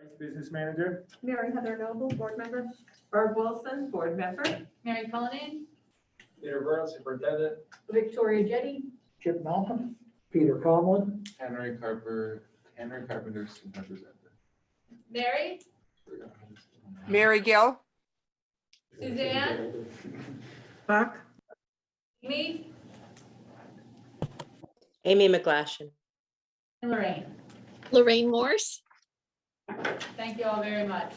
Vice Business Manager. Mary Heather Noble, board member. Barb Wilson, board member. Mary Cullinane. Peter Burrow, Superintendent. Victoria Jetty. Chip Malcolm, Peter Conlon, Henry Carpenter, student representative. Mary. Mary Gill, Suzanne. Buck, Amy. Amy McGlashan. And Lorraine. Lorraine Morse. Thank you all very much.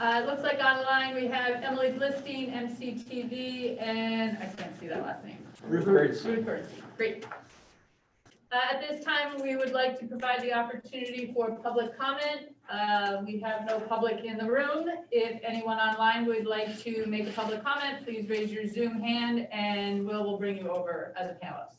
It looks like online we have Emily's Listing, MCTV, and I can't see that last name. Ruth Grace. Ruth Birdsey. Great. At this time, we would like to provide the opportunity for public comment. We have no public in the room. If anyone online would like to make a public comment, please raise your Zoom hand and Will bring you over as a panelist.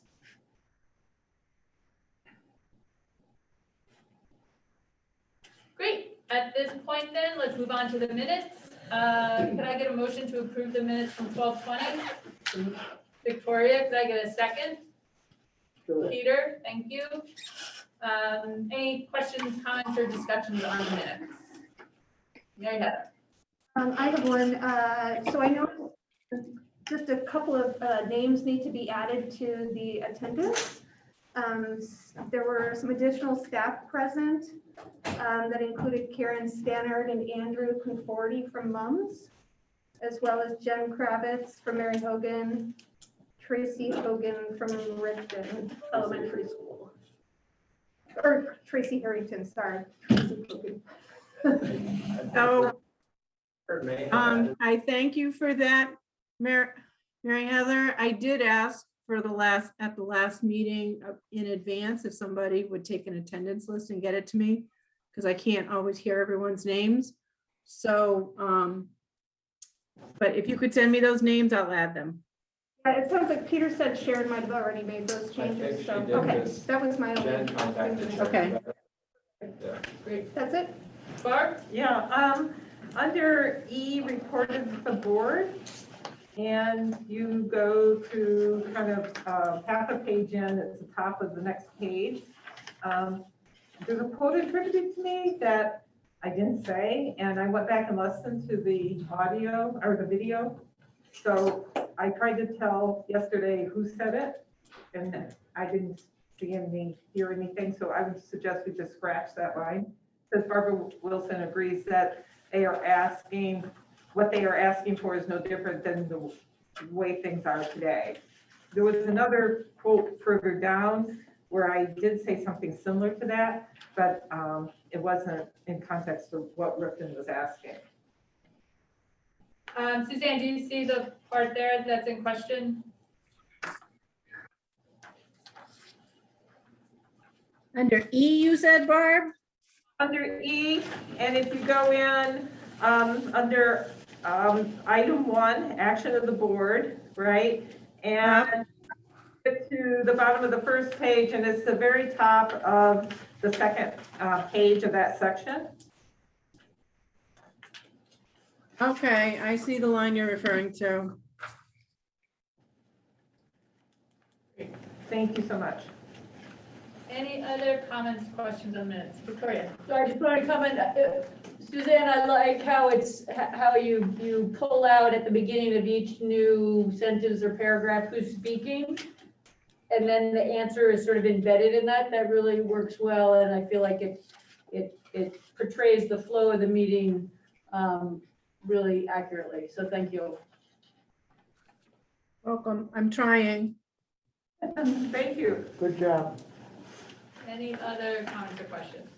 Great. At this point then, let's move on to the minutes. Could I get a motion to approve the minutes from 12/20? Victoria, could I get a second? Sure. Peter, thank you. Any questions, comments, or discussions on the minutes? Mary Heather. I have one. So I know just a couple of names need to be added to the attendance. There were some additional staff present that included Karen Stannard and Andrew Conforti from MUMS, as well as Jen Kravitz from Mary Hogan, Tracy Hogan from Rifton Elementary School. Or Tracy Harrington, sorry. Tracy Hogan. so I thank you for that, Mary Heather. I did ask for at the last meeting in advance if somebody would take an attendance list and get it to me, because I can't always hear everyone's names. So, but if you could send me those names, I'll add them. It sounds like Peter said Sharon might have already made those changes, so, okay, that was my Jen only. contacted Sharon. Okay. Yeah. Great. That's it? Barb? Yeah, under E, reported to the board, and you go to kind of half a page in, at the top of the next page. There's a quote attributed to me that I didn't say, and I went back and listened to the audio or the video. So I tried to tell yesterday who said it, and I didn't hear anything, so I would suggest we just scratch that line. Because Barbara Wilson agrees that what they are asking for is no different than the way things are today. There was another quote further down where I did say something similar to that, but it wasn't in context of what Ripton was asking. Suzanne, do you see the part there that's in question? Under E, you said, Barb? Under E, and if you go in under item 1, action of the board, right? And get to the bottom of the first page, and it's the very top of the second page of that section. Okay, I see the line you're referring to. Thank you so much. Any other comments, questions on minutes? Victoria? So I just want to comment, Suzanne, I like how how you pull out at the beginning of each new sentence or paragraph who's speaking. And then the answer is sort of embedded in that. That really works well. And I feel like it portrays the flow of the meeting really accurately. So thank you. Welcome, I'm trying. Thank you. good job. Any other comments or questions?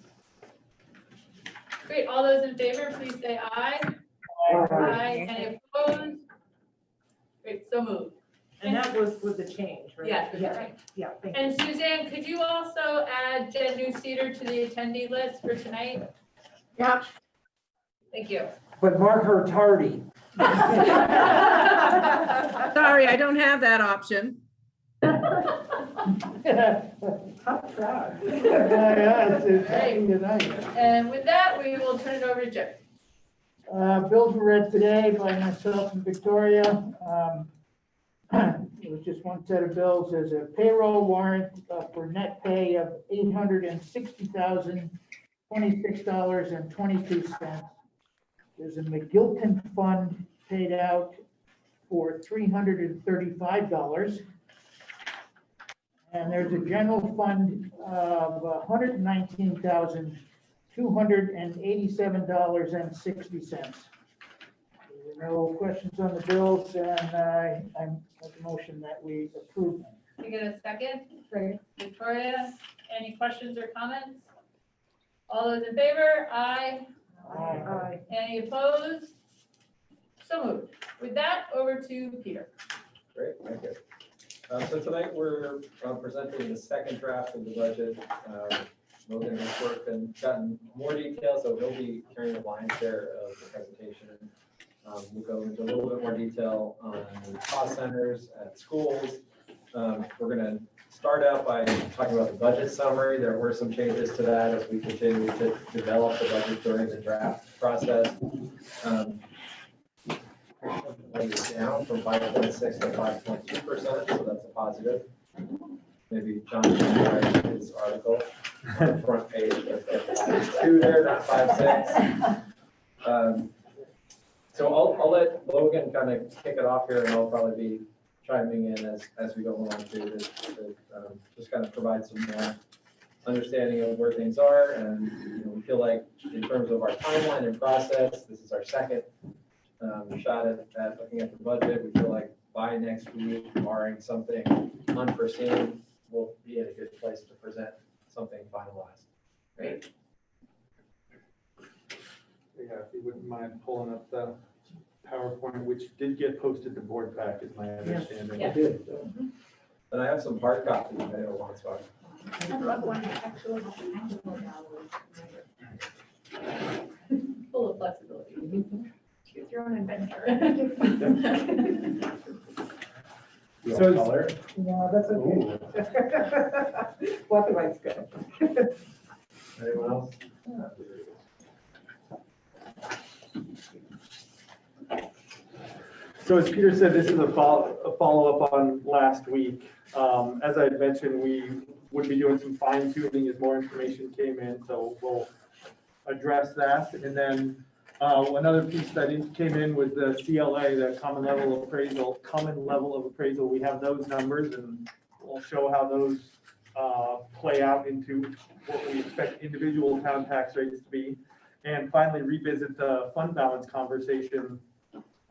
Great, all those in favor, please say aye. Aye. Any opposed? Great, so moved. And that was with the change, right? Yes, with the change. Yeah, thank you. And Suzanne, could you also add Jen Newceder to the attendee list for tonight? Yep. Thank you. But mark her tardy. Sorry, I don't have that option. Tough crowd. Yeah, it's happening tonight. And with that, we will turn it over to Jim. Bills were read today by myself and Victoria. It was just one set of bills. There's a payroll warrant for net pay of $860,000 $26.22. There's a McGilton fund paid out for $335. And there's a general fund of $119,287.60. There are no questions on the bills, and I make a motion that we approve them. Can I get a second? Victoria, any questions or comments? All those in favor? Aye. Aye. Any opposed? So moved. With that, over to Peter. Great, thank you. So tonight we're presenting the second draft of the budget. Logan has worked and gotten more detail, so he'll be carrying the lion's share of the presentation. We'll go into a little bit more detail on cost centers at schools. We're going to start out by talking about the budget summary. There were some changes to that as we continue to develop the budget during the draft process. Down from 5.6 to 5.2%, so that's a positive. Maybe John can write his article on the front page, but 5.2 there, not 5.6. So I'll let Logan kind of kick it off here, and I'll probably be chiming in as we go along to just kind of provide some more understanding of where things are. And we feel like in terms of our timeline and process, this is our second shot at looking at the budget. We feel like by next week, barring something unforeseen, we'll be in a good place to present something finalized. Great. Yeah, if you wouldn't mind pulling up the PowerPoint, which did get posted to board pack, is my understanding. Yeah. And I have some hard copies if anyone wants one. I'd love one, actually. Full of flexibility. Choose your own adventure. So color? No, that's okay. Black and white's good. Anyone else? So as Peter said, this is a follow-up on last week. As I had mentioned, we would be doing some fine tuning as more information came in, so we'll address that. And then another piece that came in was the CLA, the common level of appraisal. We have those numbers, and we'll show how those play out into what we expect individual town tax rates to be. And finally, revisit the fund balance conversation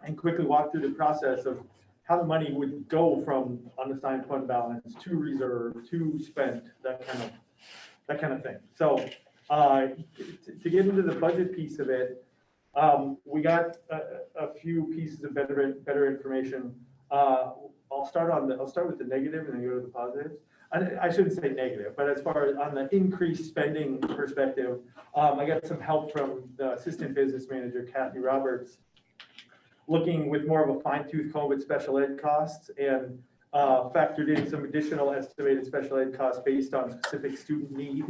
and quickly walk through the process of how the money would go from unassigned fund balance to reserve to spent, that kind of thing. So to get into the budget piece of it, we got a few pieces of better information. I'll start with the negative and then go to the positives. I shouldn't say negative, but as far as on the increased spending perspective, I got some help from the assistant business manager, Kathy Roberts, looking with more of a fine-tooth comb at special ed costs and factored in some additional estimated special ed costs based on specific student need.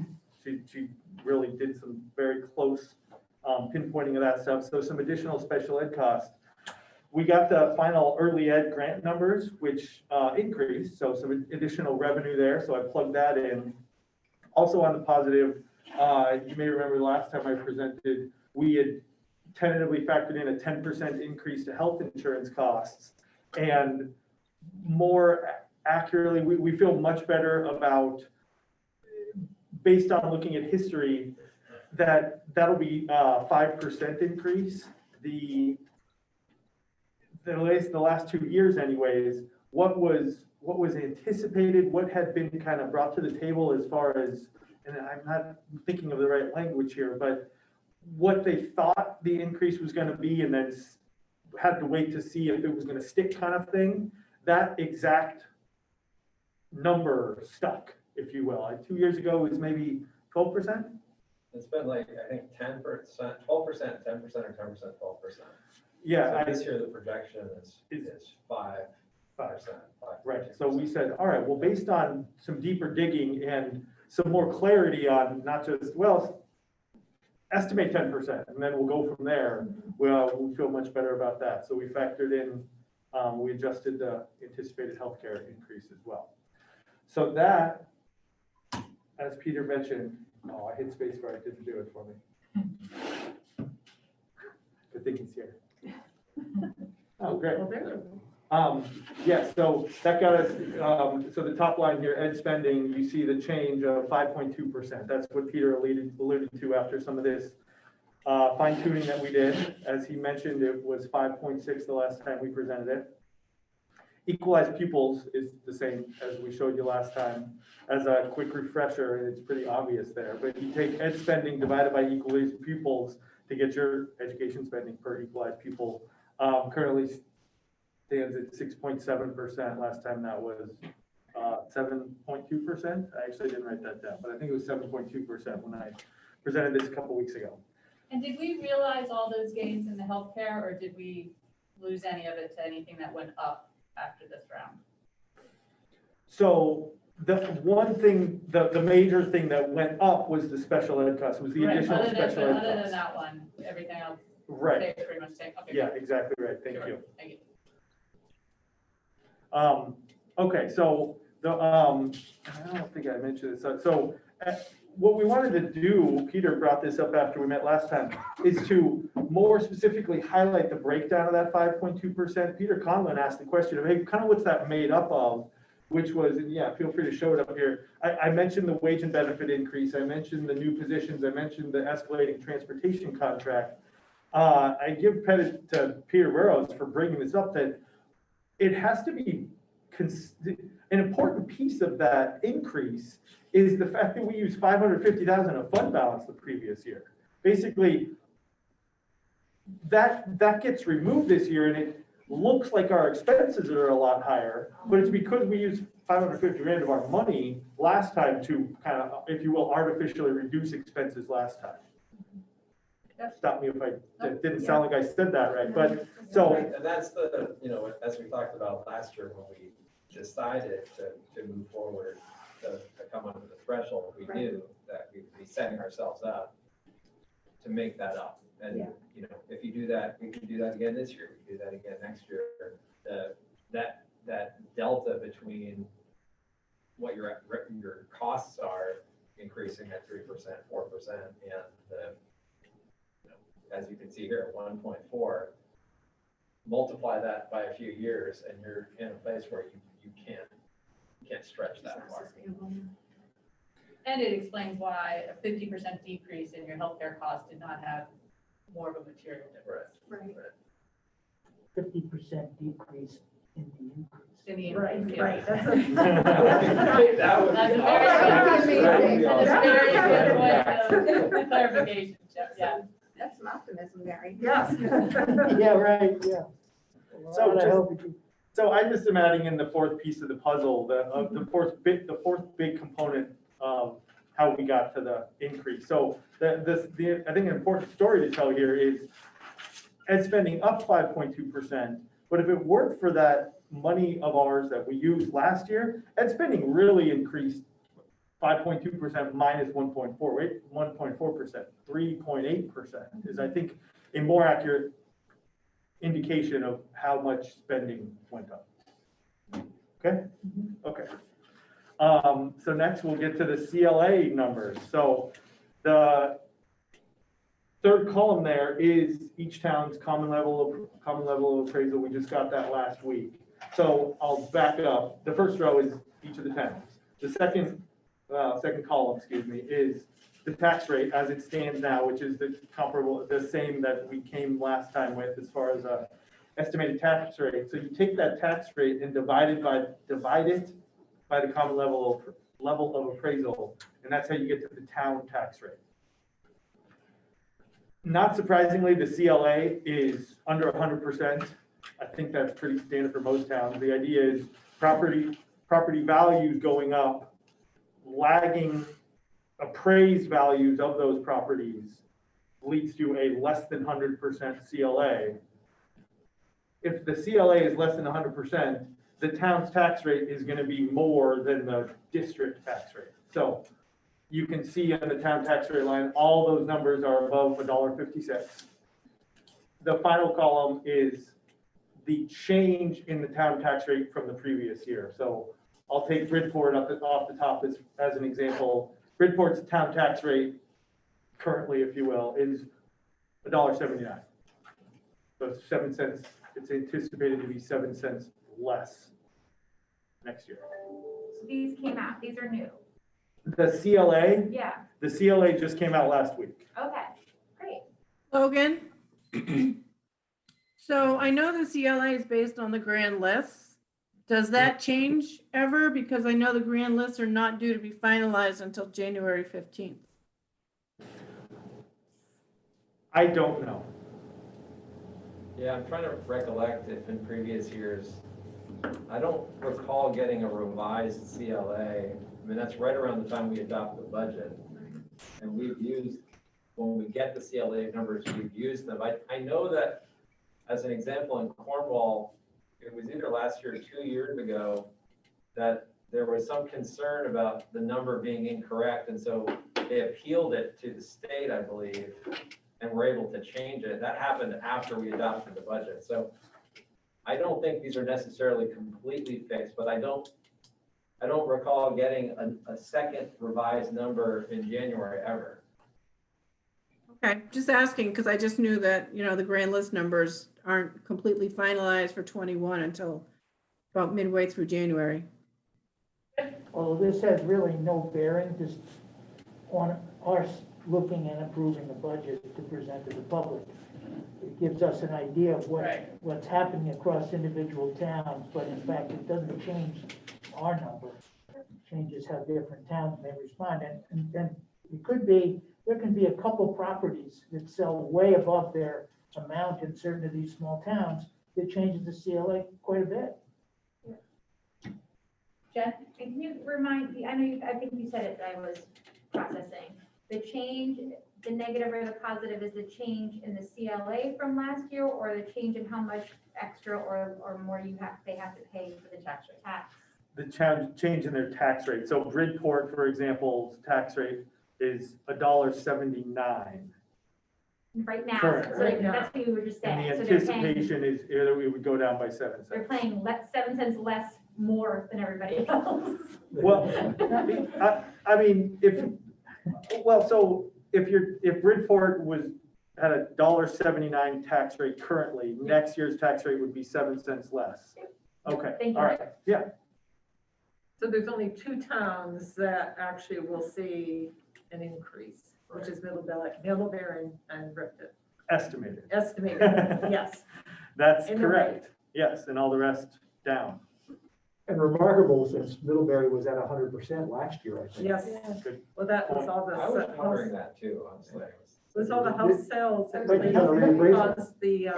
She really did some very close pinpointing of that stuff. So some additional special ed costs. We got the final early ed grant numbers, which increased, so some additional revenue there. So I plugged that in. Also on the positive, you may remember the last time I presented, we had tentatively factored in a 10% increase to health insurance costs. And more accurately, we feel much better about, based on looking at history, that'll be a 5% increase. The last 2 years anyways, what was anticipated, what had been kind of brought to the table as far as, and I'm not thinking of the right language here, but what they thought the increase was going to be and then had to wait to see if it was going to stick kind of thing, that exact number stuck, if you will. 2 years ago it was maybe 12%. It's been like, I think 10%, 12%, 10%, or 10%, 12%. Yeah. So this year the projection is 5%. Right. So we said, all right, well, based on some deeper digging and some more clarity on not just, well, estimate 10%, and then we'll go from there. Well, we feel much better about that. So we factored in, we adjusted the anticipated healthcare increase as well. So that as Peter mentioned, oh, I hit space bar, it didn't do it for me. Good thing he's here. Oh, great. Well, there. Yeah, so that got us, so the top line here, ed spending, you see the change of 5.2%. That's what Peter alluded to after some of this fine tuning that we did. As he mentioned, it was 5.6 the last time we presented it. Equalized pupils is the same as we showed you last time. As a quick refresher, it's pretty obvious there, but you take ed spending divided by equalized pupils to get your education spending per equalized pupil. Currently stands at 6.7%. Last time that was 7.2%. I actually didn't write that down, but I think it was 7.2% when I presented this a couple weeks ago. And did we realize all those gains in the healthcare, or did we lose any of it to anything that went up after this round? So the one thing, the major thing that went up was the special ed cost, was the Right, additional other special than ed that cost. one, everything else Right, stays pretty much the same. Okay, yeah, good. exactly right, thank Sure. you. Thank you. Okay, so the, I don't think I mentioned this, so what we wanted to do, Peter brought this up after we met last time, is to more specifically highlight the breakdown of that 5.2%. Peter Conlon asked the question of, hey, kind of what's that made up of? Which was, and yeah, feel free to show it up here. I mentioned the wage and benefit increase. I mentioned the new positions. I mentioned the escalating transportation contract. I give credit to Peter Burrows for bringing this up, that it has to be an important piece of that increase is the fact that we used 550,000 of fund balance the previous year. Basically, that gets removed this year, and it looks like our expenses are a lot higher, but it's because we used 550 grand of our money last time to kind of, if you will, artificially reduce expenses last time. Stop me if it didn't sound like I said that right, but so. And that's the, you know, as we talked about last year when we decided to move forward, to come under the threshold, we knew that we'd be setting ourselves up to make that up. And, you know, if you do that, we can do that again this year, we can do that again next year. That delta between what your costs are increasing at 3%, 4%, and the, you know, as you can see here, 1.4, multiply that by a few years, and you're in a place where you can't stretch that far. And it explains why a 50% decrease in your healthcare costs did not have more of a material difference. Right. 50% decrease in the increase. In the Right, increase, right, yeah. that's a. That would That's be a very awesome. good- That would be That's a awesome. very good way of clarification, Jeff, yeah. That's some optimism, Mary. Yes. Yeah, right, yeah. So Lot of just- help you. So I just am adding in the fourth piece of the puzzle, the fourth big component of how we got to the increase. So I think an important story to tell here is ed spending up 5.2%, but if it weren't for that money of ours that we used last year, ed spending really increased 5.2% minus 1.4%, 3.8% is, I think, a more accurate indication of how much spending went up. Okay? Okay. So next we'll get to the CLA numbers. So the third column there is each town's common level of appraisal. We just got that last week. So I'll back up. The first row is each of the towns. The second column, excuse me, is the tax rate as it stands now, which is the same that we came last time with as far as a estimated tax rate. So you take that tax rate and divide it by the common level of appraisal, and that's how you get to the town tax rate. Not surprisingly, the CLA is under 100%. I think that's pretty standard for most towns. The idea is property values going up, lagging appraised values of those properties leads to a less than 100% CLA. If the CLA is less than 100%, the town's tax rate is going to be more than the district tax rate. So you can see on the town tax rate line, all those numbers are above $1.56. The final column is the change in the town tax rate from the previous year. So I'll take Bridgeport off the top as an example. Bridport's town tax rate currently, if you will, is $1.79. So it's 7 cents, it's anticipated to be 7 cents less next year. So these came out, these are new. The CLA, Yeah, the CLA just came out last week. okay, great. Logan? So I know the CLA is based on the grand lists. Does that change ever? Because I know the grand lists are not due to be finalized until January 15th. I don't know. Yeah, I'm trying to recollect if in previous years, I don't recall getting a revised CLA. I mean, that's right around the time we adopt the budget. And we've used, when we get the CLA numbers, we've used them. I know that, as an example, in Cornwall, it was either last year or 2 years ago, that there was some concern about the number being incorrect. And so they appealed it to the state, I believe, and were able to change it. That happened after we adopted the budget. So I don't think these are necessarily completely fixed, but I don't recall getting a second revised number in January ever. Okay, just asking, because I just knew that, you know, the grand list numbers aren't completely finalized for 21 until about midway through January. Although this has really no bearing just on us looking and approving the budget to present to the public. It gives us an idea of what's happening across individual towns, but in fact, it doesn't change our number. It changes how different towns may respond. And then it could be, there can be a couple properties that sell way above their amount in certain of these small towns that changes the CLA quite a bit. Jen, can you remind me, I think you said it, I was processing. The change, the negative or the positive is the change in the CLA from last year, or the change in how much extra or more they have to pay for the tax rate? The change in their tax rate. So Bridport, for example, tax rate is $1.79. Right now, Correct. so that's what you were just And saying. the So they're paying, anticipation is that we would go down by 7 they're cents. paying 7 cents less more than everybody else. Well, I mean, so if Bridport had a $1.79 tax rate currently, next year's tax rate would be 7 cents less. Okay, Thank you. all right, yeah. So there's only 2 towns that actually will see an increase, which is Middlebury and Ripon. Estimated. Estimated, yes. That's In the correct. Yes, and all the rest down. And remarkable, since Middlebury was at 100% last year, I think. Yes, Good. well, that was all the. I was wondering that too, honestly. It was all the house sales. that But you got a reappraisal. caused the,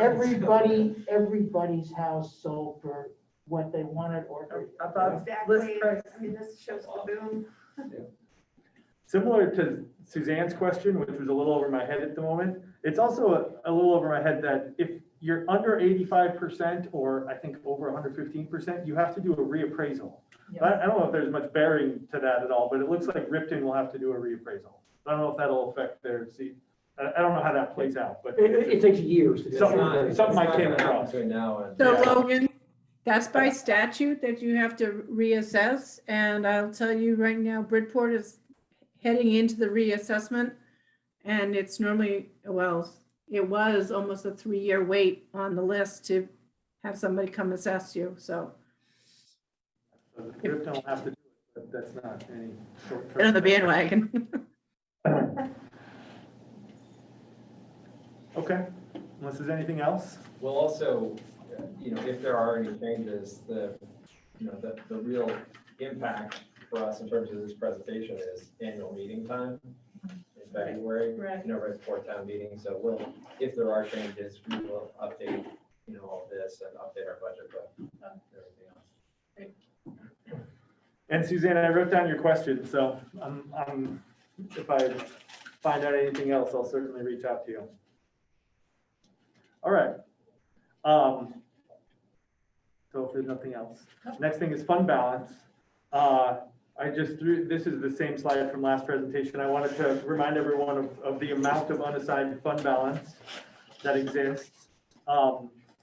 Everybody's house sold for what they wanted or above list Exactly. price. I mean, this shows the boom. Similar to Suzanne's question, which was a little over my head at the moment, it's also a little over my head that if you're under 85% or I think over 115%, you have to do a reappraisal. I don't know if there's much bearing to that at all, but it looks like Ripton will have to do a reappraisal. I don't know if that'll affect their seat. I don't know how that plays out, but It takes years to do Something- that. something I came It's not gonna happen across. between now and. So Yeah. Logan, that's by statute that you have to reassess. And I'll tell you right now, Bridport is heading into the reassessment. And it's normally, well, it was almost a 3-year wait on the list to have somebody come assess you, so. Ripton will have to do it, but that's not any short term. Get on the bandwagon. Okay, unless there's anything else? We'll also, if there are any changes, the real impact for us in terms of this presentation is annual meeting time in February. Right. Right before town meeting. So if there are changes, we will update, all this and update our budget, but everything else. And Suzanne, I wrote down your question, so if I find out anything else, I'll certainly reach out to you. All right. So if there's nothing else, next thing is fund balance. This is the same slide from last presentation. I wanted to remind everyone of the amount of unassigned fund balance that exists.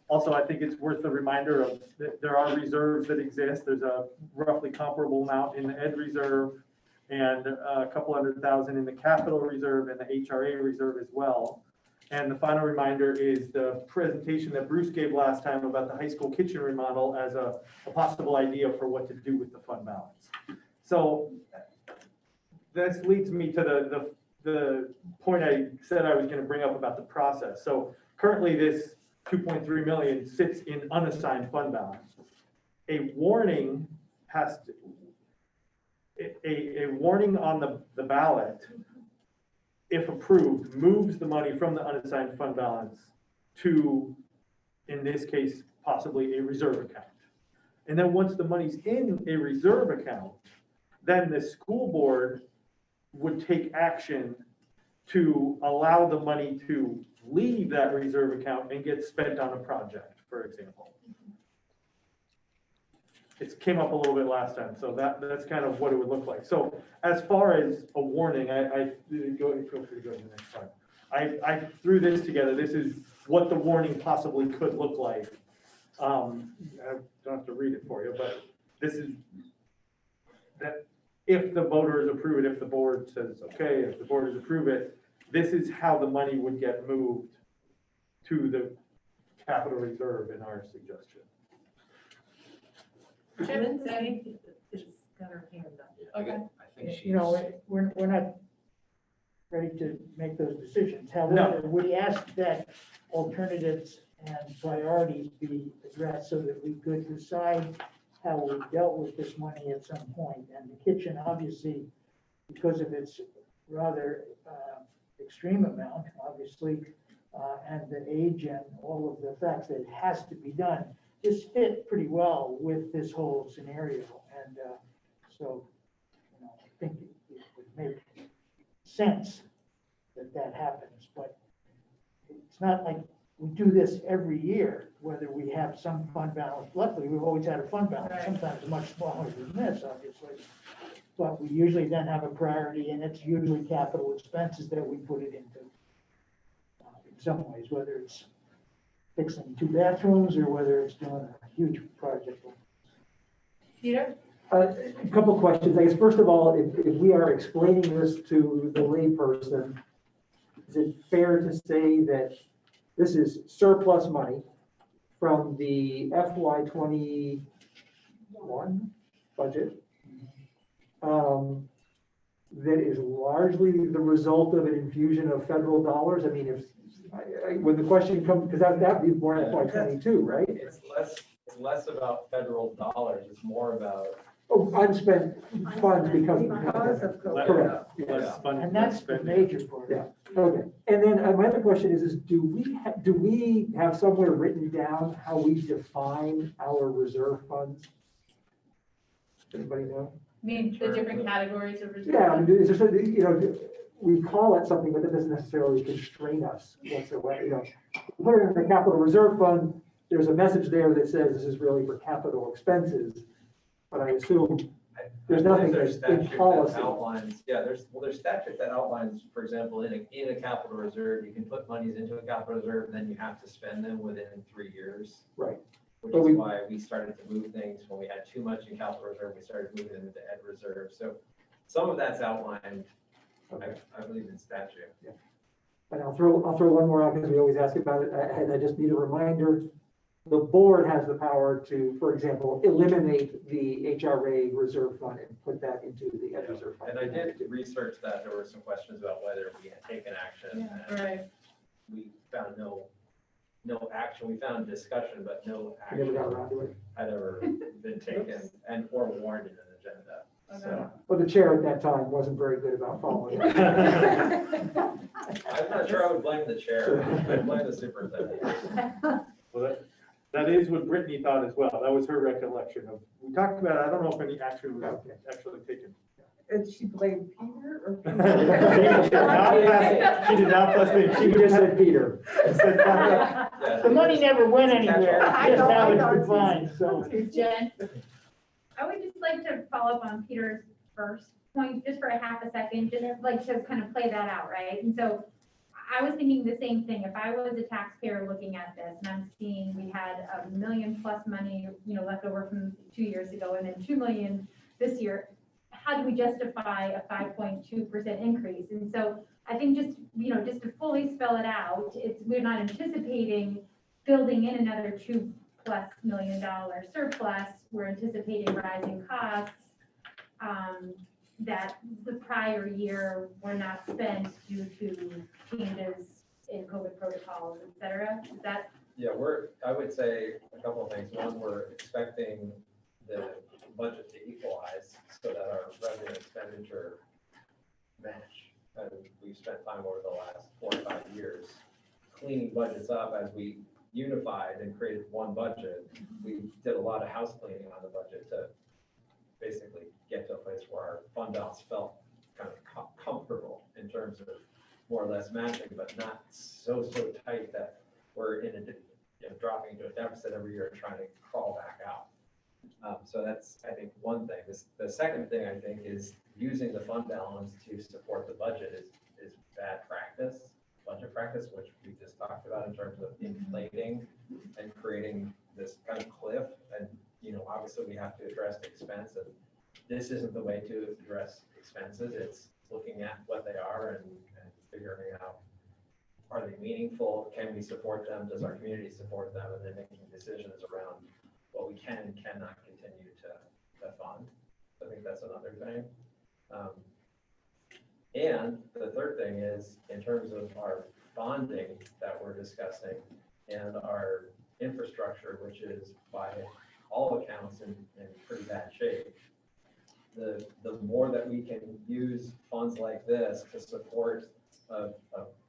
Also, I think it's worth a reminder of that there are reserves that exist. There's a roughly comparable amount in the ed reserve and a couple $100,000 in the capital reserve and the HRA reserve as well. And the final reminder is the presentation that Bruce gave last time about the high school kitchen remodel as a possible idea for what to do with the fund balance. So this leads me to the point I said I was going to bring up about the process. So currently this 2.3 million sits in unassigned fund balance. A warning has to, a warning on the ballot, if approved, moves the money from the unassigned fund balance to, in this case, possibly a reserve account. And then once the money's in a reserve account, then the school board would take action to allow the money to leave that reserve account and get spent on a project, for example. It came up a little bit last time, so that's kind of what it would look like. So as far as a warning, feel free to go to the next slide. I threw this together. This is what the warning possibly could look like. I don't have to read it for you, but this is that if the voters approve it, if the board says, okay, if the voters approve it, this is how the money would get moved to the capital reserve in our suggestion. Lindsay has got her hand up. Okay. I think she's. You know, we're not ready to make those decisions. No. However, we ask that alternatives and priorities be addressed so that we could decide how we dealt with this money at some point. And the kitchen, obviously, because of its rather extreme amount, obviously, and the age and all of the facts that it has to be done, this fit pretty well with this whole scenario. And so, you know, I think it would make sense that that happens, but it's not like we do this every year, whether we have some fund balance. Luckily, we've always had a fund balance, Right. sometimes much smaller than this, obviously. But we usually then have a priority, and it's usually capital expenses that we put it into. In some ways, whether it's fixing 2 bathrooms or whether it's doing a huge project. Peter? A couple questions. I guess, first of all, if we are explaining this to the layperson, is it fair to say that this is surplus money from the FY21 budget? That is largely the result of an infusion of federal dollars? I mean, when the question comes, because that'd be more FY22, right? It's less about federal dollars, it's more about. Oh, unspent funds because of the Because pandemic. of COVID. Correct. Less funding, And less that's the spending. major part. Yeah, okay. And then my other question is do we have somewhere written down how we define our reserve funds? Anybody know? I mean, the different categories of reserve. Yeah, I mean, is there something, you know, we call it something, but that doesn't necessarily constrain us whatsoever, you know. Put it in the capital reserve fund, there's a message there that says this is really for capital expenses, but I assume there's nothing There's in statute that policy. outlines, yeah, there's statute that outlines, for example, in a capital reserve, you can put monies into a capital reserve, and then you have to spend them within 3 years. Right. Which But is why we started to move things, when we had too much in capital reserve, we started moving them into ed reserve. So some of that's outlined, I believe, in statute. And I'll throw one more out because we always ask about it, and I just need a reminder. The board has the power to, for example, eliminate the HRA reserve fund and put that into the ed reserve fund. And I did research that, there were some questions about whether we had taken action. And Right. we found no action, we found discussion, but no We never got action around to it. had ever been taken and or warned in an agenda. So Well, the chair at that time wasn't very good about following it. I'm not sure I would blame the chair, I'd blame the superintendent. Well, that is what Brittany thought as well. That was her recollection of, we talked about it. I don't know if any action was actually taken. And she blamed Peter or? She did not plus me. She just said Peter. The money never went anywhere, I it's just know, how I it's know. defined, so. Jen? I would just like to follow up on Peter's first point, just for a half a second, just like to kind of play that out, right? And so I was thinking the same thing. If I was a taxpayer looking at this and I'm seeing we had $1 million plus money, left over from 2 years ago and then 2 million this year, how do we justify a 5.2% increase? And so I think just, just to fully spell it out, we're not anticipating building in another $2+ million surplus. We're anticipating rising costs that the prior year were not spent due to changes in COVID protocols, et cetera. Is that? Yeah, I would say a couple of things. One, we're expecting the budget to equalize so that our revenue and expenditure match. And we've spent time over the last 4 or 5 years cleaning budgets up as we unified and created one budget. We did a lot of house cleaning on the budget to basically get to a place where our fund balance felt kind of comfortable in terms of more or less matching, but not so tight that we're dropping into a deficit every year and trying to crawl back out. So that's, I think, one thing. The second thing, I think, is using the fund balance to support the budget is bad practice, budget practice, which we just talked about in terms of inflating and creating this kind of cliff. And, obviously we have to address the expense, and this isn't the way to address expenses. It's looking at what they are and figuring out, are they meaningful? Can we support them? Does our community support them? And then making decisions around what we can and cannot continue to fund. I think that's another thing. And the third thing is in terms of our bonding that we're discussing and our infrastructure, which is by all accounts in pretty bad shape. The more that we can use funds like this to support a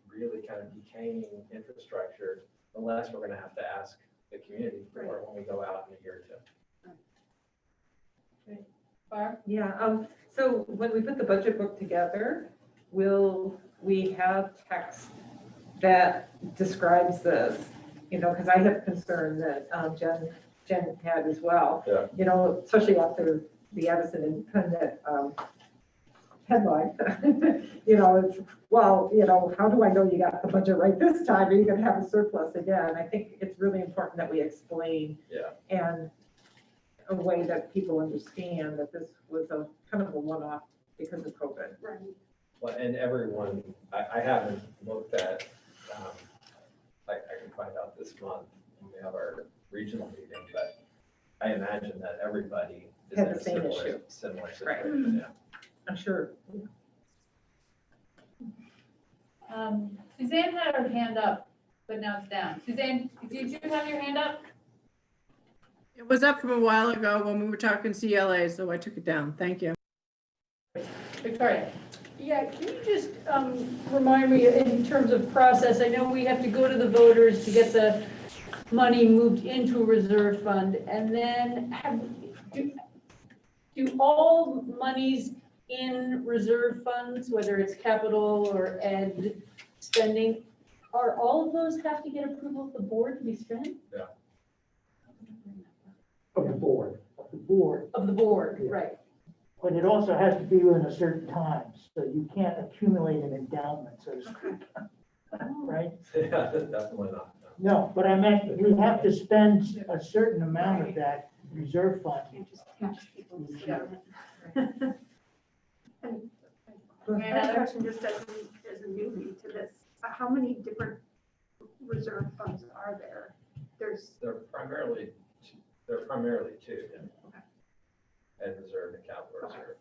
really kind of decaying infrastructure, the less we're going to have to ask the community for when we go out in a year or two. Barb? Yeah, so when we put the budget book together, will we have text that describes this? Because I have concern that Jen had as well. Yeah. Especially after the Addison Independent headline. It's, how do I know you got the budget right this time? Are you going to have a surplus again? I think it's really important that we explain and a way that people understand that this was a kind of a one-off because of COVID. Right. Well, and everyone, I haven't looked at, I can find out this month when we have our regional meeting, but I imagine that everybody is in Had a the same issue. similar Right. situation. Yeah. I'm sure. Suzanne had her hand up, but now it's down. Suzanne, did you have your hand up? It was up from a while ago when we were talking CLA, so I took it down. Thank you. Victoria? Yeah, can you just remind me in terms of process? I know we have to go to the voters to get the money moved into a reserve fund, and then do all monies in reserve funds, whether it's capital or ed spending, are all of those have to get approval of the board to be spent? Yeah. Of the board. Of the board, Of the board, Yeah. right. but it also has to be within a certain time, so you can't accumulate an endowment, so to speak. Right? Yeah, definitely not. No, but I meant, we have to spend a certain amount of that reserve fund. Can't just catch people. each year. I have a question just as a newbie to this. How many different reserve funds are there? They're primarily two. Ed reserve and capital reserve.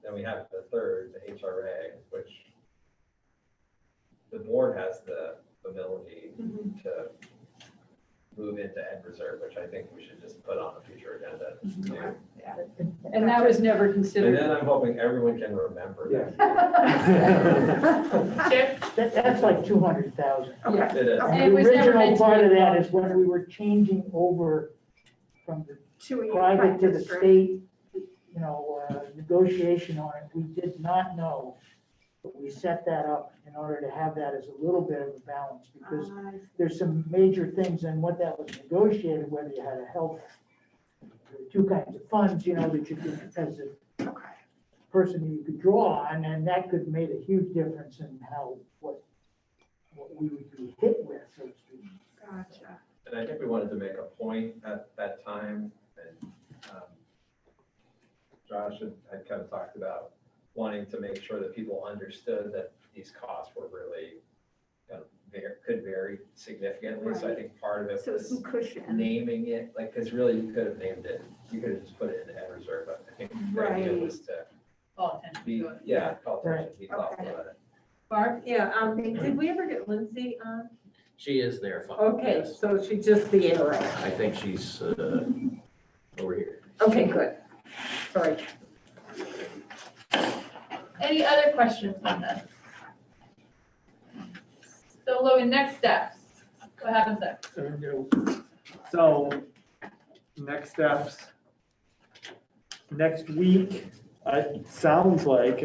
Then we have the third, the HRA, which the board has the ability to move into ed reserve, which I think we should just put on a future agenda. And that was never And considered. then I'm hoping everyone can remember. That's like 200,000. Okay. It is. And It the was never meant original to part be of that long. is when we were changing over from the To a private unified to the district. state, negotiation on it, we did not know. But we set that up in order to have that as a little bit of a balance, because there's some major things in what that was negotiated, whether you had a health, there were two kinds of funds, that you could, as a person you could draw on, and that could make a huge difference in what we would be hit with, so to speak. Gotcha. And I think we wanted to make a point at that time, and Josh had kind of talked about wanting to make sure that people understood that these costs were really kind of could vary significantly. So I think part of it So was some cushion. naming it, like, because really you could have named it, you could have just put it in ed reserve, but I think the idea Right. was to Call attention be, to it. yeah, call attention, be thoughtful Okay. about it. Barb? Yeah, did we ever get Lindsay on? She is there. fine, Okay, yes. so she just the interim. I think she's over here. Okay, good. Sorry. Any other questions on this? So Logan, next steps. What happens next? So, next steps. Next week, it sounds like,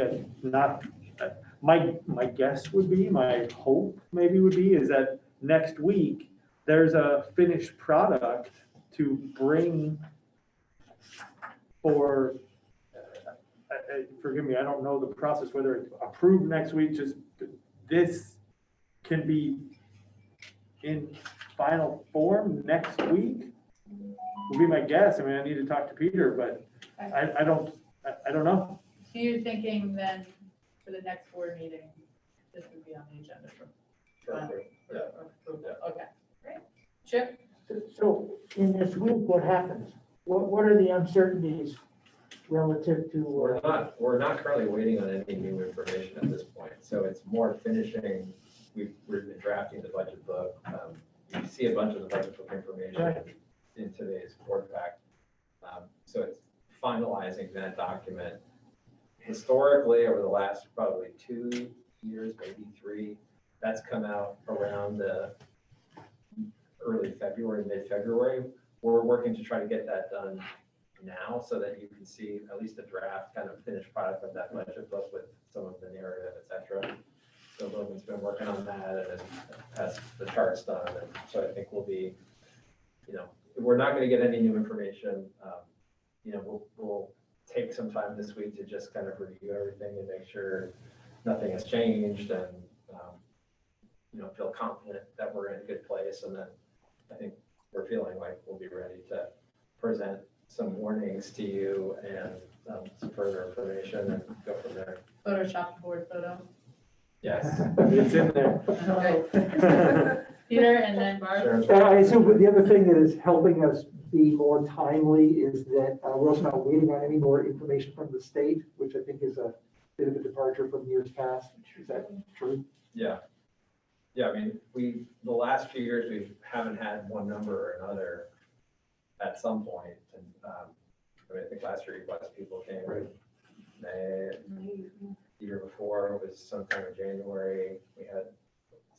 my guess would be, my hope maybe would be, is that next week, there's a finished product to bring for, forgive me, I don't know the process, whether it's approved next week, just this can be in final form next week, would be my guess. I mean, I need to talk to Peter, but I don't know. So you're thinking then for the next board meeting, this would be on the agenda for. Okay, great. Chip? So in this week, what happens? What are the uncertainties relative to? We're not currently waiting on any new information at this point, so it's more finishing. We've been drafting the budget book. You see a bunch of the budget book information Right. in today's board pack. So it's finalizing that document. Historically, over the last probably 2 years, maybe 3, that's come out around the early February, mid-February. We're working to try to get that done now so that you can see at least a draft kind of finished product of that budget book with some of the narrative, et cetera. So Logan's been working on that and has the charts done. And so I think we'll be, we're not going to get any new information. We'll take some time this week to just kind of review everything and make sure nothing has changed and, feel confident that we're in a good place. And then I think we're feeling like we'll be ready to present some warnings to you and some further information and go from there. Photoshop the board photo. Yes. It's in there. Okay. Peter and then Barb. Sure. I assume the other thing that is helping us be more timely is that we're also not waiting on any more information from the state, which I think is a bit of a departure from years past. Is that true? Yeah. Yeah, I mean, the last few years, we haven't had one number or another at some point. And I think last year, last people came in May. The year before, it was sometime in January. We had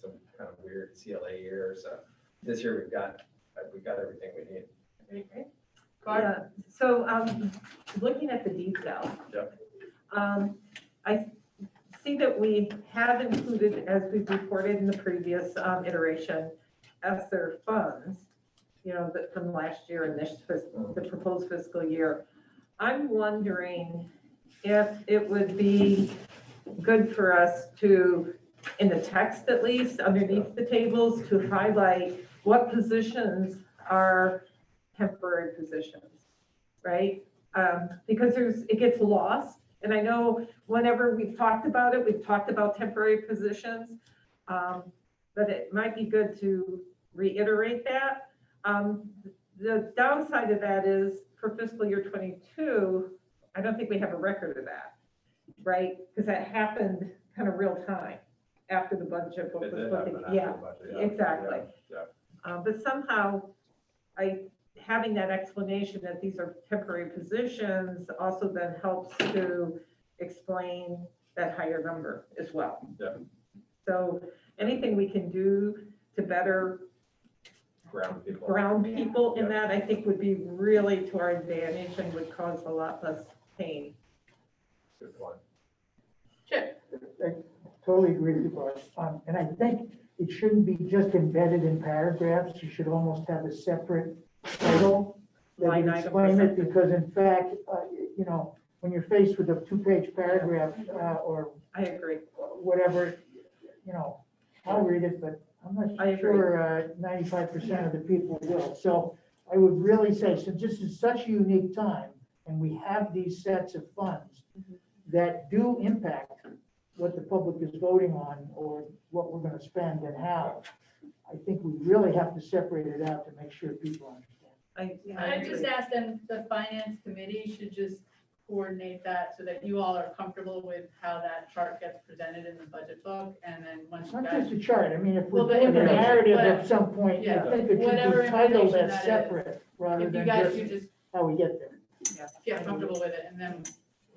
some kind of weird CLA year. So this year, we've got everything we need. Great. Yeah, so looking at the detail. Yep. I see that we have included, as we've reported in the previous iteration, as their funds, that from last year and the proposed fiscal year. I'm wondering if it would be good for us to, in the text at least, underneath the tables, to highlight what positions are temporary positions, right? Because it gets lost. And I know whenever we've talked about it, we've talked about temporary positions, but it might be good to reiterate that. The downside of that is for fiscal year 22, I don't think we have a record of that, right? Because that happened kind of real time after the budget book It was did put happen together. after Yeah, the budget, exactly. Yeah. But somehow, having that explanation that these are temporary positions also then helps to explain that higher number as well. Yeah. So anything we can do to better ground people in that, I think would be really to our advantage and would cause a lot less pain. Good point. Chip. I totally agree with you, Barb. And I think it shouldn't be just embedded in paragraphs. You should almost have a separate title that Line would item explain or it, because in fact, when you're faced with a 2-page paragraph or I agree. whatever, I'll read it, but I'm I not agree. sure 95% of the people will. So I would really say, since this is such a unique time, and we have these sets of funds that do impact what the public is voting on or what we're gonna spend and how, I think we really have to separate it out to make sure people understand. I just asked them, the finance committee should just coordinate that so that you all are comfortable with how that chart gets presented in the budget book, and then once It's you not guys. just a chart, I mean, if Well, we're the doing a information, narrative whatever. at some point, I Yeah, think it should whatever be titled information as that is. separate, rather If you than guys just could just how we get there. get comfortable with it, and then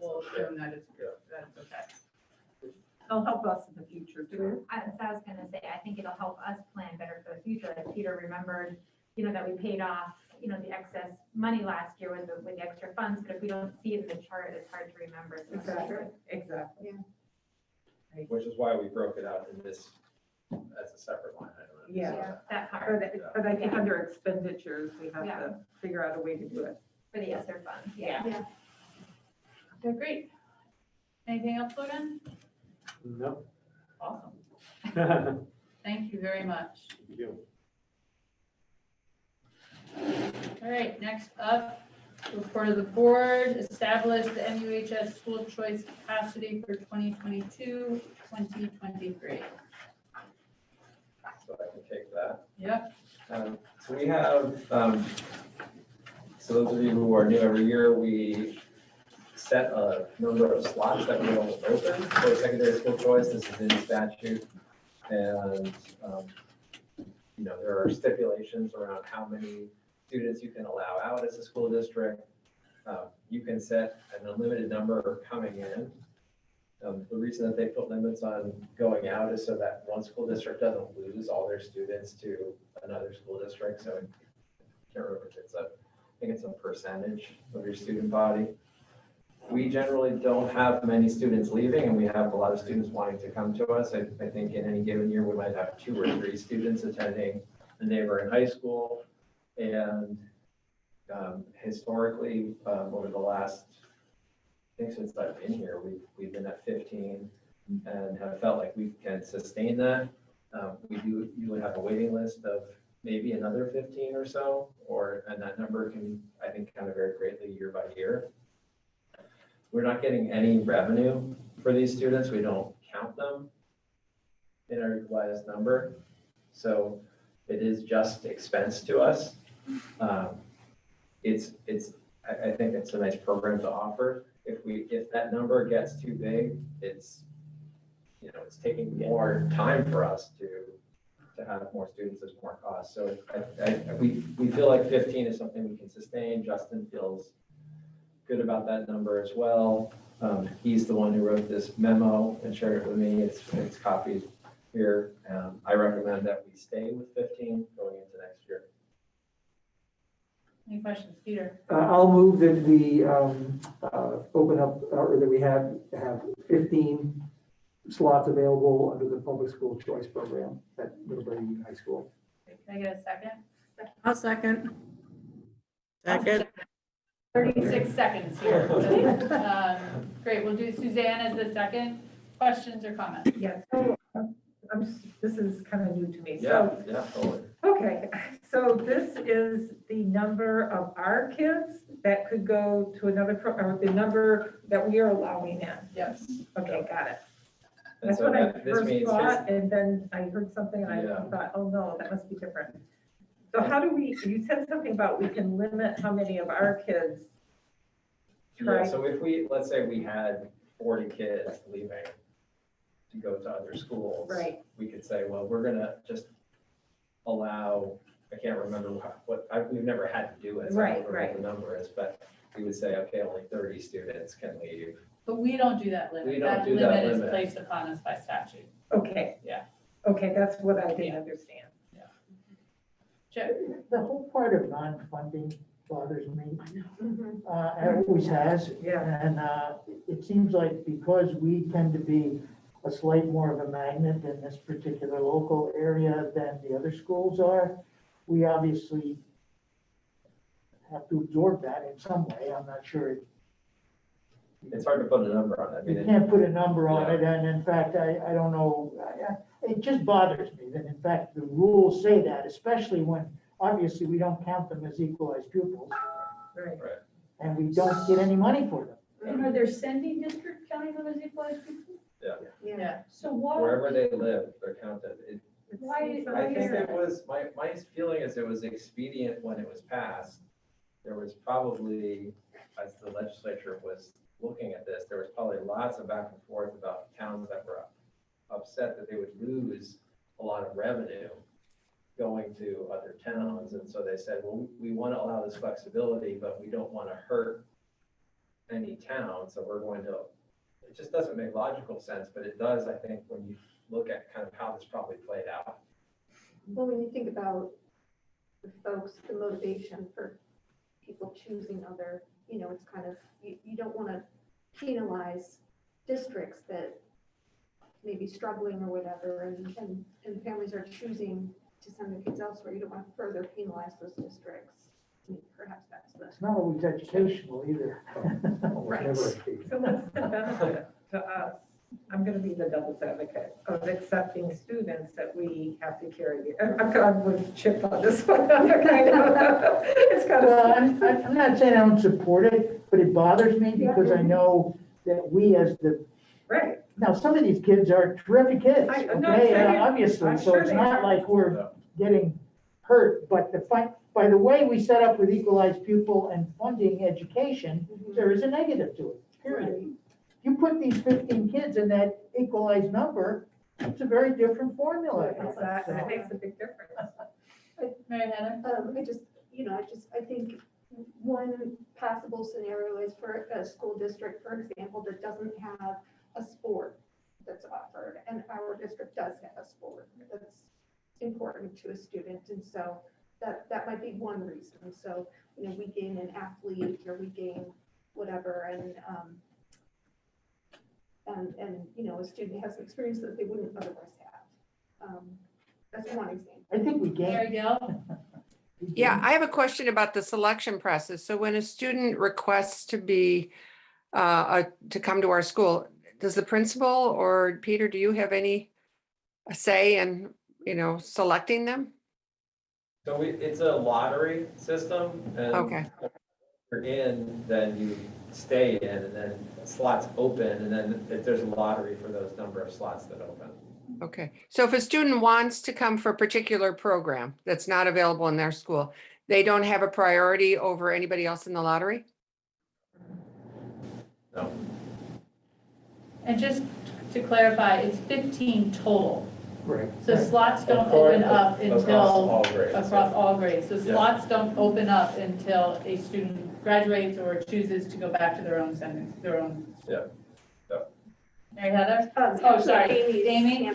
we'll assume that it's okay. It'll help us in the future too. I was gonna say, I think it'll help us plan better for the future, like Peter remembered, that we paid off, the excess money last year with the extra funds, but if we don't see it in the chart, it's hard to remember. So Exactly. Which is why we broke it out in this as a separate line item. Yeah. That part, But I think under expenditures, we have Yeah. to figure out a way to do it. for the ESSER funds, Yeah. Okay, great. Anything else, Logan? No. Awesome. Thank you very much. All right, next up, report of the board, establish the MUHS school choice capacity for 2022, 2023. So I can take that. Yep. So we have, so those of you who are new every year, we set a number of slots that we will open for secondary school choice. This is in statute. And, there are stipulations around how many students you can allow out as a school district. You can set an unlimited number coming in. The reason that they put limits on going out is so that one school district doesn't lose all their students to another school district. So I can't remember if I think it's a percentage of your student body. We generally don't have many students leaving, and we have a lot of students wanting to come to us. I think in any given year, we might have 2 or 3 students attending a neighboring high school. And historically, over the last, I think since I've been here, we've been at 15 and have felt like we can sustain that. We do usually have a waiting list of maybe another 15 or so, and that number can, I think, kind of vary greatly year by year. We're not getting any revenue for these students. We don't count them in our utilized number. So it is just expense to us. I think it's a nice program to offer. If that number gets too big, it's taking more time for us to have more students, there's more costs. So we feel like 15 is something we can sustain. Justin feels good about that number as well. He's the one who wrote this memo and shared it with me. It's copied here. I recommend that we stay with 15 going into next year. Any questions, Peter? I'll move that we open up, or that we have 15 slots available under the public school choice program at Middlebury Union High School. Can I get a second? I'll second. 36 seconds here. Great, we'll do Suzanne as the second. Questions or comments? Yeah, so this is kind of new to me. Yeah, So, totally. okay, so this is the number of our kids that could go to another, or the number that we are allowing in. Yes. Okay, got it. And That's so what I this first means thought, and then I heard something and I Yeah. thought, oh no, that must be different. So how do we, you said something about we can limit how many of our kids Yeah, try. so if let's say we had 40 kids leaving to go to other schools. Right. We could say, well, we're gonna just allow, I can't remember we've never had to do it. So I don't remember Right. what the number is, but we would say, okay, only 30 students can leave. But we don't do that limit. We don't do that That limit is limit. placed upon us by statute. Okay. Yeah. Okay, that's what I didn't Yeah. understand. Chip? The whole part of non-funding bothers me. It always has. Yeah. And it seems like because we tend to be a slight more of a magnet in this particular local area than the other schools are, we obviously have to absorb that in some way. I'm not sure. It's hard to put a number on it. I mean, You can't put a number on it, and in fact, I don't know, it just bothers me that in fact the rules say that, especially when obviously we don't count them as equalized pupils. Right. and we don't get any money for them. And are there sending district counting them as equalized people? Yeah. So why? Wherever they live, they're counted. Why? I think it was, my feeling is it was expedient when it was passed. There was probably, as the legislature was looking at this, there was probably lots of back and forth about towns that were upset that they would lose a lot of revenue going to other towns. And so they said, well, we want to allow this flexibility, but we don't want to hurt any town. So we're going to, it just doesn't make logical sense, but it does, I think, when you look at kind of how this probably played out. Well, when you think about the folks, the motivation for people choosing other, it's kind of, you don't want to penalize districts that may be struggling or whatever, and families are choosing to send their kids elsewhere. You don't want to further penalize those districts. I mean, perhaps that's the. It's not always educational either. Right. Never education. So what's the benefit to us? I'm gonna be the devil's advocate of accepting students that we have to carry. I'm with Chip on this one. It's kind Well, of. I'm not saying I don't support it, but it bothers me because I know that we as the, Right. now, some of these kids are terrific kids, I'm not okay, saying- obviously, I'm so sure it's they not are. like we're getting hurt, but by the way we set up with equalized pupil and funding education, there is a negative to it, period. You put these 15 kids in that equalized number, it's a very different formula. Exactly, it makes a big difference. Mary Heather? I think one possible scenario is for a school district, for example, that doesn't have a sport that's offered, and our district does have a sport that's important to a student, and so that might be one reason. So, we gain an athlete, or we gain whatever, and a student has an experience that they wouldn't otherwise have. That's one example. I think we Mary gain. Gill? Yeah, I have a question about the selection process. So when a student requests to be, to come to our school, does the principal or Peter, do you have any say in, selecting them? So it's a lottery system, and Okay. if you're in, then you stay in, and then slots open, and then if there's a lottery for those number of slots that open. Okay. So if a student wants to come for a particular program that's not available in their school, they don't have a priority over anybody else in the lottery? No. And just to clarify, it's 15 total. Right. So slots don't Across- open up across until, all grades. across all grades. So Yeah. slots don't open up until a student graduates or chooses to go back to their own sentence, their own. Yeah. Yeah. Mary Heather? Oh, sorry. Amy?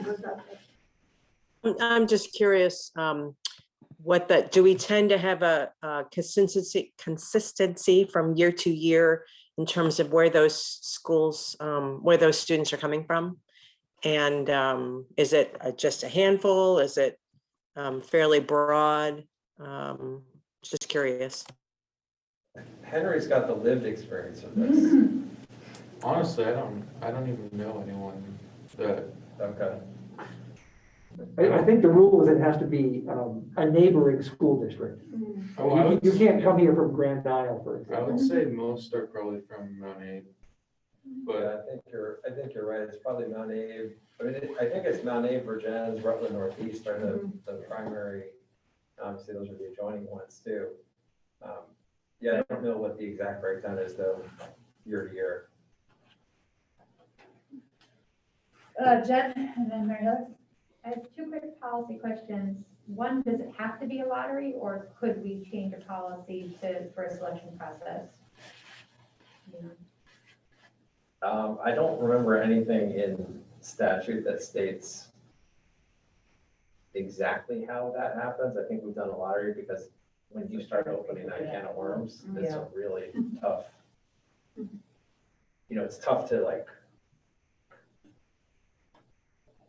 I'm just curious, do we tend to have a consistency from year to year in terms of where those schools, where those students are coming from? And is it just a handful? Is it fairly broad? Just curious. Henry's got the lived experience of this. Honestly, I don't even know anyone that, Okay. I think the rule is it has to be a neighboring school district. oh, I would, You can't come here from Grand Isle, for I example. would say most are probably from Mount Abe. Yeah, But I think you're right. It's probably Mount Abe. I mean, I think it's Mount Abe, Virgins, Rutland Northeast are the primary. Obviously, those are the adjoining ones too. Yeah, I don't know what the exact breakdown is though, year to year. Jen, and then Mary Heather. I have two quick policy questions. One, does it have to be a lottery, or could we change a policy for a selection process? I don't remember anything in statute that states exactly how that happens. I think we've done a lottery because when you start opening that can of worms, it's a really tough. It's tough to like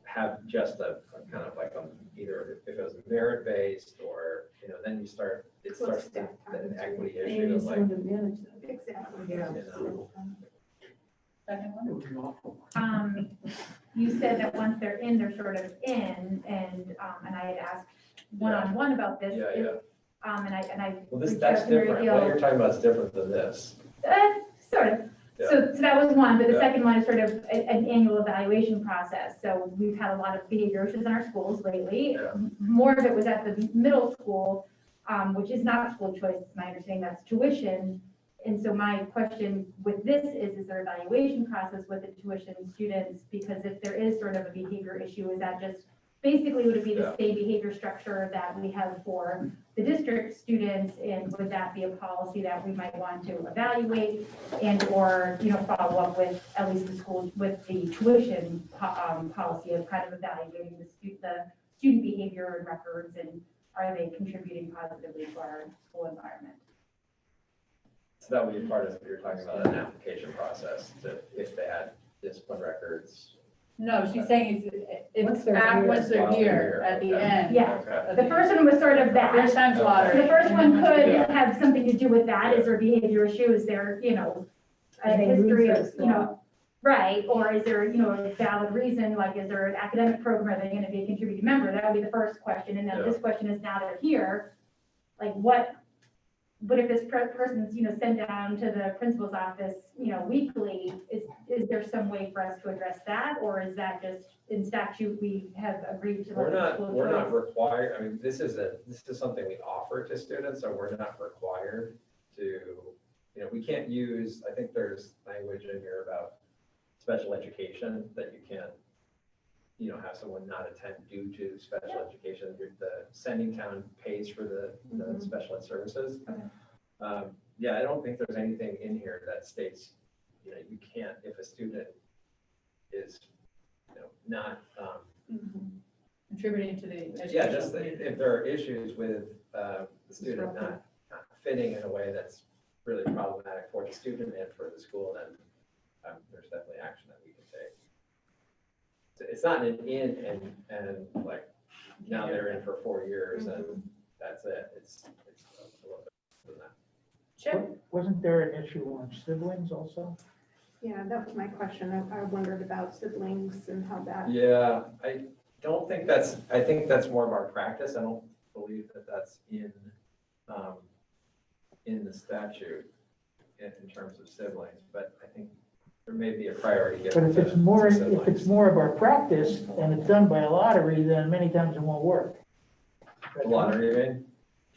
have just a kind of like either if it was merit based or, then it starts to an equity issue of like, Exactly. Yeah. Second one? You said that once they're in, they're sort of in, and I had asked one-on-one about this. Yeah, yeah. And I. Well, that's reached out to Mary different. Gill. What you're talking about is different than this. Sort of. Yeah. So that was one, but the Yeah. second one is sort of an annual evaluation process. So we've had a lot of behavior issues in our schools lately. Yeah. More of it was at the middle school, which is not school choice, it's my understanding, that's tuition. And so my question with this is there evaluation process with the tuition students? Because if there is sort of a behavior issue, is that just, basically would it be the Yeah. same behavior structure that we have for the district students? And would that be a policy that we might want to evaluate and or, follow up with at least the schools with the tuition policy of kind of evaluating the student behavior and records, and are they contributing positively to our school environment? So that would be part of what you're talking about, an application process, to if they had discipline records. No, she's saying it's Once they're back here. once they're Once they're here here, at the okay. end. Yeah. Okay. The first one was sort of that. First time's Okay. lottery. The first one could Yeah. have something to do with that. Is there behavior issue? Is there, a They history lose of, their right? Or is there, a valid reason, like, is there an academic program? Are they going to be a contributing member? That would be the first question. And then Yeah. this question is, now they're here, like, what if this person's, sent down to the principal's office, weekly? Is there some way for us to address that? Or is that just in statute, we have agreed to? We're let the school not choice? required, I mean, this is something we offer to students, so we're not required to, we can't use, I think there's language in here about special education that you can't, have someone not attend due to special education. The sending town pays for the special ed services. Okay. Yeah, I don't think there's anything in here that states, you can't, if a student is, not, Contributing to the education. yeah, just if there are issues with the student not fitting in a way that's really problematic for the student and for the school, then there's definitely action that we can take. So it's not an in and like, now they're in for 4 years and that's it. It's a little bit more than that. Chip? Wasn't there an issue on siblings also? Yeah, that was my question. I wondered about siblings and how that. Yeah, I think that's more of our practice. I don't believe that that's in the statute in terms of siblings, but I think there may be a priority But given if to it's more, if siblings. it's more of our practice and it's done by a lottery, then many times it won't work. The lottery, you mean?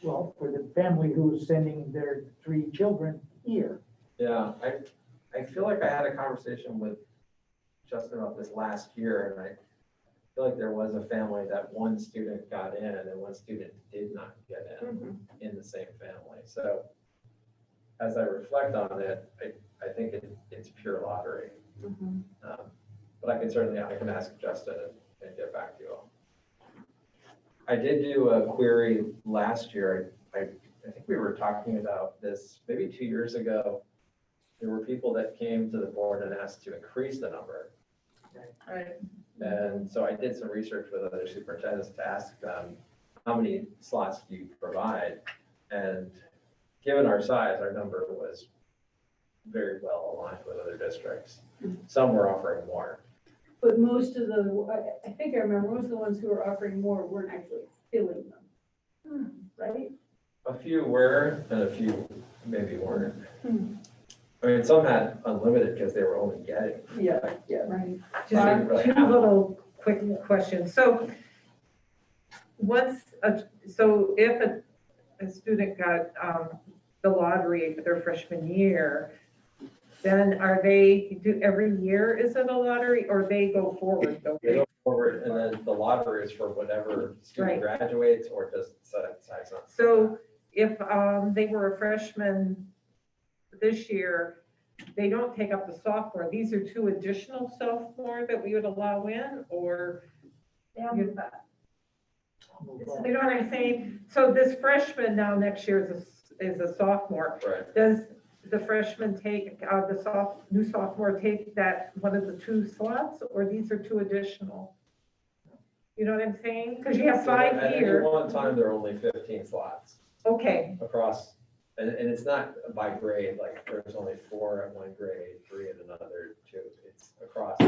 Well, for the family who's sending their 3 children here. Yeah, I feel like I had a conversation with Justin about this last year, and I feel like there was a family that one student got in and one student did not get in the same family. So as I reflect on it, I think it's pure lottery. But I can ask Justin and get back to you all. I did do a query last year. I think we were talking about this maybe 2 years ago. There were people that came to the board and asked to increase the number. Right. And so I did some research with other superintendents to ask them, how many slots do you provide? And given our size, our number was very well aligned with other districts. Some were offering more. But most of I think I remember, most of the ones who were offering more weren't actually filling them. Right? A few were, and a few maybe weren't. I mean, some had unlimited because they were only getting. Yeah, Right. I didn't really Two have- little quick questions. So so if a student got the lottery their freshman year, then every year is it a lottery, or they go forward? They go forward, and then the lottery is for whatever student graduates or just decides on. So if they were a freshman this year, they don't take up the sophomore. These are 2 additional sophomore that we would allow in, or? They'll move up. You know what I'm saying? So this freshman now next year is a sophomore. Right. Does the freshman take, new sophomore take that one of the 2 slots, or these are 2 additional? You know what I'm saying? Because you have 5 At any here. one time, there are only 15 slots Okay, across, and it's not by grade, like there's only 4 at one grade, 3 at another, 2. It's across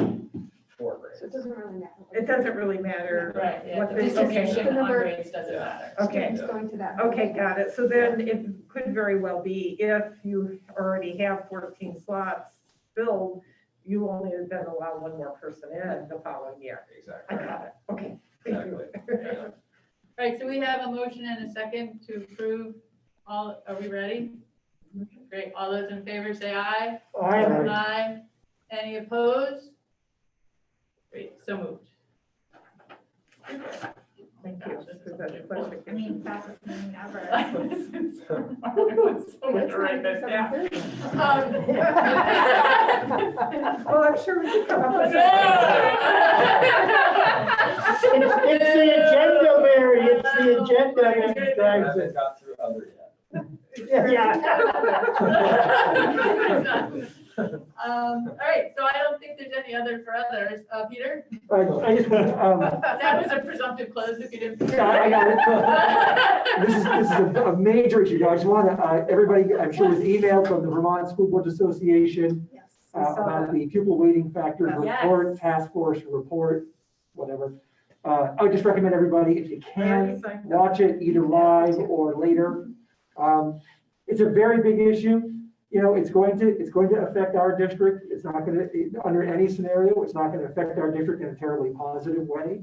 four grades. So it doesn't really matter. It doesn't really matter. Right, yeah, what the the- distribution okay. on grades doesn't Yeah. matter. Okay. Students going to that. Okay, got it. So then it could very well be if you already have 14 slots filled, you only then allow one more person in the following year. I Exactly. got it. Okay. Thank you. Yeah. Right, so we have a motion and a second to approve all, are we ready? Great, all those in favor say aye. I, Aye. Any opposed? Great, so moved. Thank you. This is a pleasure. I mean, fastest meeting ever. So much to write this down. Well, I'm sure we can come up with it's the agenda, Mary, it's the agenda that drives Haven't it. got through other yet. All right, so I don't think there's any other for others. Peter? I just, That was a presumptive close if you didn't. I got it. This is a major issue. I just want to, everybody, I'm sure was emailed from the Vermont School Boards Association Yes, I saw about that. the pupil weighting factors Yes. report, task force report, whatever. I would just recommend everybody, if you can, watch it either live or later. It's a very big issue. You know, it's going to affect our district. It's not going to, under any scenario, it's not going to affect our district in a terribly positive way.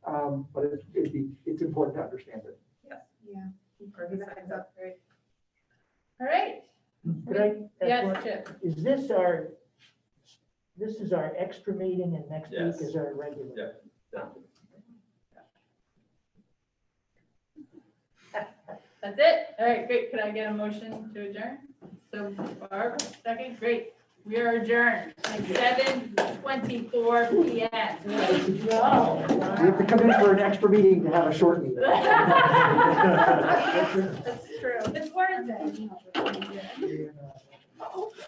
But it's important to understand it. All right. Could I ask Yes, one? Chip. Is this is our extra meeting and next week Yes. is our regular? Yeah. That's it? All right, great. Could I get a motion to adjourn? So Barb, second, great. We are adjourned at 7:24 PM. We have to come in for an extra meeting to have a short meeting. That's true. It's worth it. Yeah. Okay.